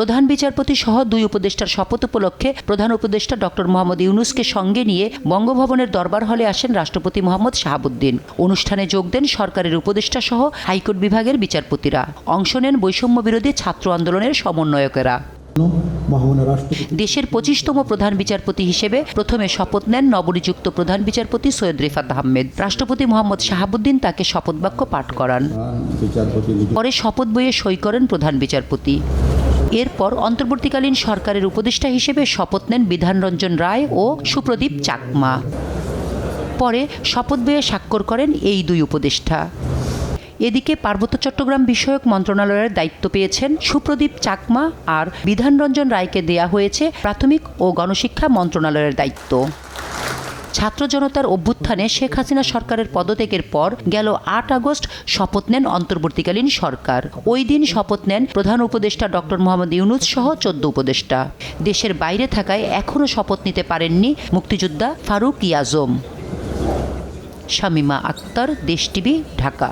প্রধান বিচারপতি সহ 2 উপদেষ্টার শপথ উপলক্ষে প্রধান উপদেষ্টা ডক্টর মোহাম্মদ ইউনূসকে সঙ্গে নিয়ে বঙ্গভবনের দরবার হলে আসেন রাষ্ট্রপতি মোহাম্মদ শাহাবুদ্দিন। অনুষ্ঠানে যোগ দেন সরকারের উপদেষ্টা সহ হাইকোর্ট বিভাগের বিচারপতিরা। অংশ নেন বৈষম্য বিরোধী ছাত্র আন্দোলনের সমন্বয়কেরা। দেশের 25তম প্রধান বিচারপতি হিসেবে প্রথমে শপথ নেন নবনিযুক্ত প্রধান বিচারপতি সৈয়দ রিফাত আহমেদ। রাষ্ট্রপতি মোহাম্মদ শাহাবুদ্দিন তাকে শপথ বাক্য পাঠ করান। পরে শপথ বইয়ে সই করেন প্রধান বিচারপতি। এরপর অন্তর্বর্তীকালীন সরকারের উপদেষ্টা হিসেবে শপথ নেন বিধানরঞ্জন রায় ও সুপ্রদীপ চাকমা। পরে শপথ বইয়ে স্বাক্ষর করেন এই 2 উপদেষ্টা। এদিকে পার্বত্য চট্টগ্রাম বিষয়ক মন্ত্রণালয়ের দায়িত্ব পেয়েছেন সুপ্রদীপ চাকমা, আর বিধানরঞ্জন রায়কে দেয়া হয়েছে প্রাথমিক ও গণশিক্ষা মন্ত্রণালয়ের দায়িত্ব। ছাত্র জনতার অভ্যুত্থানে শেখ হাসিনা সরকারের পদত্যাগের পর গেল 8 আগস্ট শপথ নেন অন্তর্বর্তীকালীন সরকার। ওই দিন শপথ নেন প্রধান উপদেষ্টা ডক্টর মোহাম্মদ ইউনূস সহ 14 উপদেষ্টা। দেশের বাইরে থাকায় এখনও শপথ নিতে পারেননি মুক্তিযোদ্ধা ফারুক ইয়াজম। শামীমা আক্তার, দেশ টিভি, ঢাকা।